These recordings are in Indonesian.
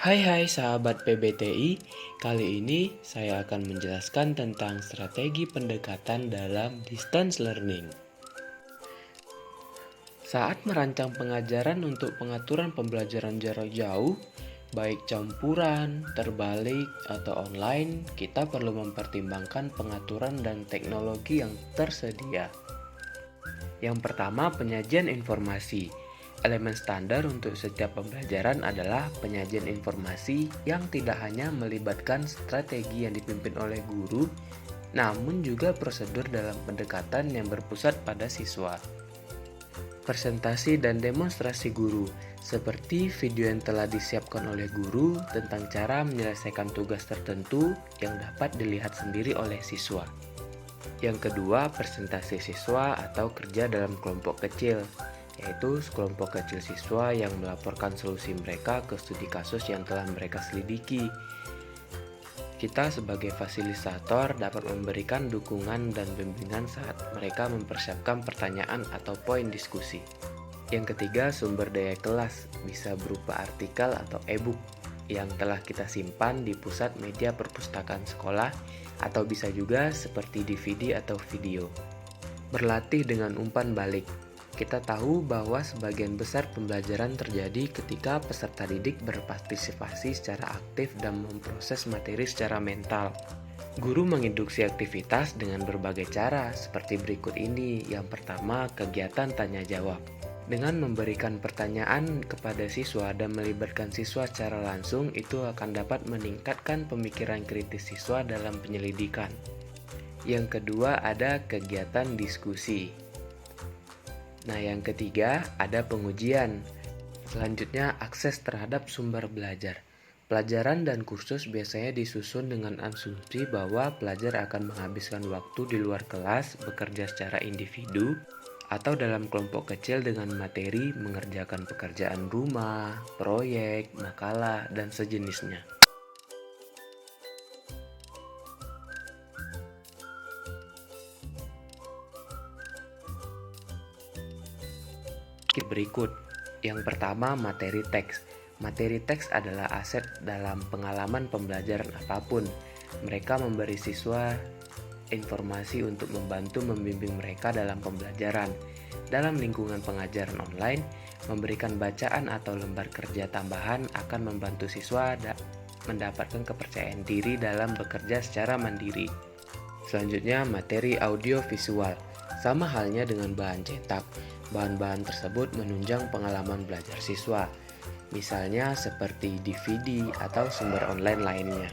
Hai sahabat PBTI, kali ini saya akan menjelaskan tentang strategi pendekatan dalam distance learning. Saat merancang pengajaran untuk pengaturan pembelajaran jarak jauh, baik campuran, terbalik, atau online, kita perlu mempertimbangkan pengaturan dan teknologi yang tersedia. Yang pertama, penyajian informasi. Elemen standar untuk setiap pembelajaran adalah penyajian informasi yang tidak hanya melibatkan strategi yang dipimpin oleh guru, namun juga prosedur dalam pendekatan yang berpusat pada siswa. Presentasi dan demonstrasi guru, seperti video yang telah disiapkan oleh guru tentang cara menyelesaikan tugas tertentu yang dapat dilihat sendiri oleh siswa. Yang kedua, presentasi siswa atau kerja dalam kelompok kecil, yaitu sekelompok kecil siswa yang melaporkan solusi mereka ke studi kasus yang telah mereka selidiki. Kita sebagai fasilitator dapat memberikan dukungan dan bimbingan saat mereka mempersiapkan pertanyaan atau poin diskusi. Yang ketiga, sumber daya kelas bisa berupa artikel atau e-book yang telah kita simpan di pusat media perpustakaan sekolah, atau bisa juga seperti DVD atau video. Berlatih dengan umpan balik. Kita tahu bahwa sebagian besar pembelajaran terjadi ketika peserta didik berpartisipasi secara aktif dan memproses materi secara mental. Guru menginduksi aktivitas dengan berbagai cara seperti berikut ini. Yang pertama, kegiatan tanya jawab. Dengan memberikan pertanyaan kepada siswa dan melibatkan siswa secara langsung, itu akan dapat meningkatkan pemikiran kritis siswa dalam penyelidikan. Yang kedua, ada kegiatan diskusi. Nah, yang ketiga, ada pengujian. Selanjutnya, akses terhadap sumber belajar. Pelajaran dan kursus biasanya disusun dengan asumsi bahwa pelajar akan menghabiskan waktu di luar kelas, bekerja secara individu, atau dalam kelompok kecil dengan materi mengerjakan pekerjaan rumah, proyek, makalah, dan sejenisnya. Berikut. Yang pertama, materi teks. Materi teks adalah aset dalam pengalaman pembelajaran apapun. Mereka memberi siswa informasi untuk membantu membimbing mereka dalam pembelajaran. Dalam lingkungan pengajaran online, memberikan bacaan atau lembar kerja tambahan akan membantu siswa mendapatkan kepercayaan diri dalam bekerja secara mandiri. Selanjutnya, materi audio visual. Sama halnya dengan bahan cetak, bahan-bahan tersebut menunjang pengalaman belajar siswa, misalnya seperti DVD atau sumber online lainnya.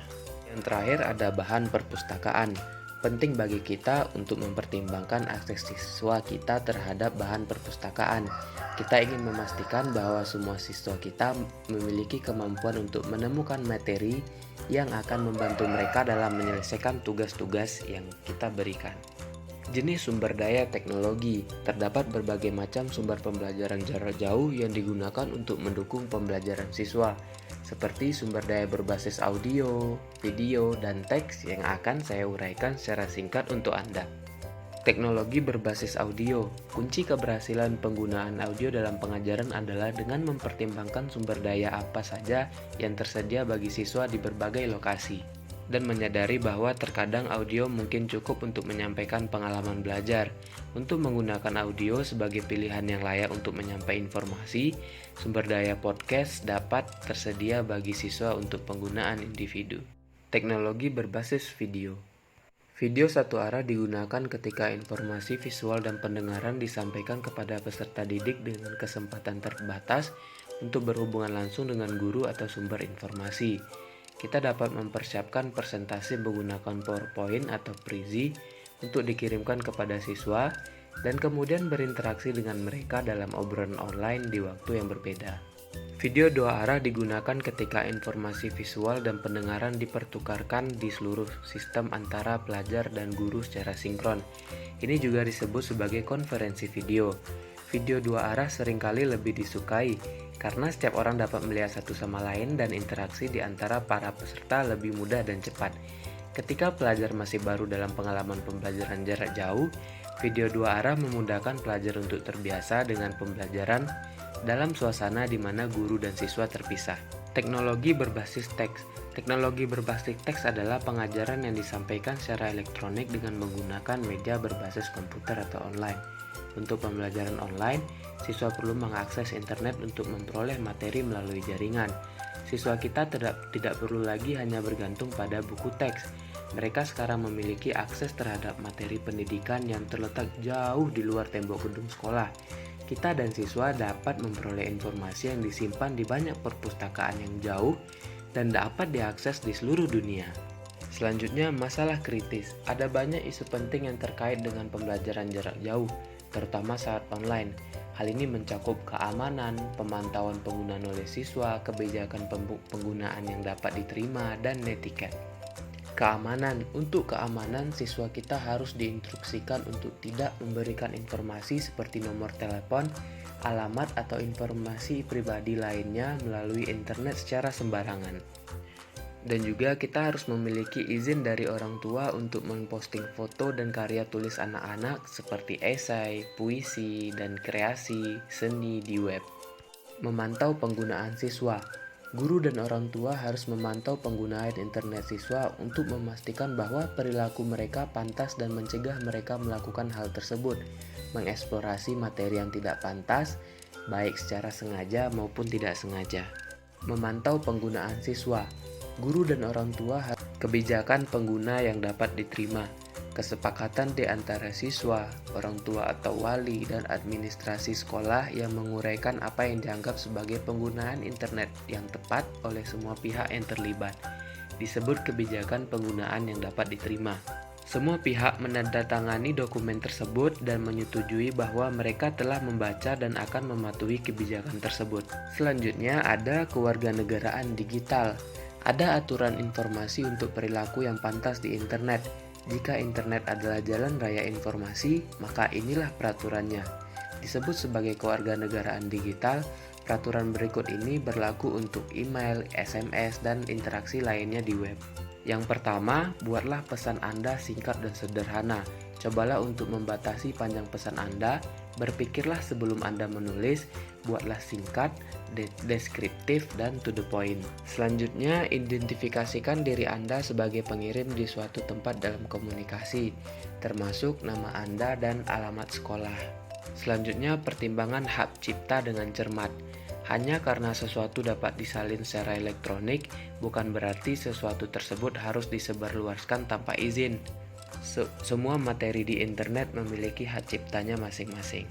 Yang terakhir ada bahan perpustakaan. Penting bagi kita untuk mempertimbangkan akses siswa kita terhadap bahan perpustakaan. Kita ingin memastikan bahwa semua siswa kita memiliki kemampuan untuk menemukan materi yang akan membantu mereka dalam menyelesaikan tugas-tugas yang kita berikan. Jenis sumber daya teknologi. Terdapat berbagai macam sumber pembelajaran jarak jauh yang digunakan untuk mendukung pembelajaran siswa, seperti sumber daya berbasis audio, video, dan teks yang akan saya uraikan secara singkat untuk Anda. Teknologi berbasis audio. Kunci keberhasilan penggunaan audio dalam pengajaran adalah dengan mempertimbangkan sumber daya apa saja yang tersedia bagi siswa di berbagai lokasi, dan menyadari bahwa terkadang audio mungkin cukup untuk menyampaikan pengalaman belajar. Untuk menggunakan audio sebagai pilihan yang layak untuk menyampaikan informasi, sumber daya podcast dapat tersedia bagi siswa untuk penggunaan individu. Teknologi berbasis video. Video satu arah digunakan ketika informasi visual dan pendengaran disampaikan kepada peserta didik dengan kesempatan terbatas untuk berhubungan langsung dengan guru atau sumber informasi. Kita dapat mempersiapkan presentasi menggunakan PowerPoint atau Prezi untuk dikirimkan kepada siswa dan kemudian berinteraksi dengan mereka dalam obrolan online di waktu yang berbeda. Video dua arah digunakan ketika informasi visual dan pendengaran dipertukarkan di seluruh sistem antara pelajar dan guru secara sinkron. Ini juga disebut sebagai konferensi video. Video dua arah seringkali lebih disukai karena setiap orang dapat melihat satu sama lain dan interaksi di antara para peserta lebih mudah dan cepat. Ketika pelajar masih baru dalam pengalaman pembelajaran jarak jauh, video dua arah memudahkan pelajar untuk terbiasa dengan pembelajaran dalam suasana di mana guru dan siswa terpisah. Teknologi berbasis teks. Teknologi berbasis teks adalah pengajaran yang disampaikan secara elektronik dengan menggunakan media berbasis komputer atau online. Untuk pembelajaran online, siswa perlu mengakses internet untuk memperoleh materi melalui jaringan. Siswa kita tidak perlu lagi hanya bergantung pada buku teks. Mereka sekarang memiliki akses terhadap materi pendidikan yang terletak jauh di luar tembok gedung sekolah. Kita dan siswa dapat memperoleh informasi yang disimpan di banyak perpustakaan yang jauh dan dapat diakses di seluruh dunia. Selanjutnya, masalah kritis. Ada banyak isu penting yang terkait dengan pembelajaran jarak jauh, terutama saat online. Hal ini mencakup keamanan, pemantauan penggunaan oleh siswa, kebijakan penggunaan yang dapat diterima, dan netiquette. Keamanan. Untuk keamanan, siswa kita harus diinstruksikan untuk tidak memberikan informasi seperti nomor telepon, alamat, atau informasi pribadi lainnya melalui internet secara sembarangan. Dan juga kita harus memiliki izin dari orang tua untuk memposting foto dan karya tulis anak-anak seperti esai, puisi, dan kreasi seni di web. Memantau penggunaan siswa. Guru dan orang tua harus memantau penggunaan internet siswa untuk memastikan bahwa perilaku mereka pantas dan mencegah mereka melakukan hal tersebut, mengeksplorasi materi yang tidak pantas, baik secara sengaja maupun tidak sengaja. Memantau penggunaan siswa. Guru dan orang tua harus kebijakan pengguna yang dapat diterima. Kesepakatan di antara siswa, orang tua atau wali, dan administrasi sekolah yang menguraikan apa yang dianggap sebagai penggunaan internet yang tepat oleh semua pihak yang terlibat. Disebut kebijakan penggunaan yang dapat diterima. Semua pihak menandatangani dokumen tersebut dan menyetujui bahwa mereka telah membaca dan akan mematuhi kebijakan tersebut. Selanjutnya ada kewarganegaraan digital. Ada aturan informasi untuk perilaku yang pantas di internet. Jika internet adalah jalan raya informasi, maka inilah peraturannya. Disebut sebagai kewarganegaraan digital, peraturan berikut ini berlaku untuk email, SMS, dan interaksi lainnya di web. Yang pertama, buatlah pesan Anda singkat dan sederhana. Cobalah untuk membatasi panjang pesan Anda, berpikirlah sebelum Anda menulis, buatlah singkat, deskriptif, dan to the point. Selanjutnya, identifikasikan diri Anda sebagai pengirim di suatu tempat dalam komunikasi, termasuk nama Anda dan alamat sekolah. Selanjutnya, pertimbangan hak cipta dengan cermat. Hanya karena sesuatu dapat disalin secara elektronik, bukan berarti sesuatu tersebut harus disebarluaskan tanpa izin. Semua materi di internet memiliki hak ciptanya masing-masing.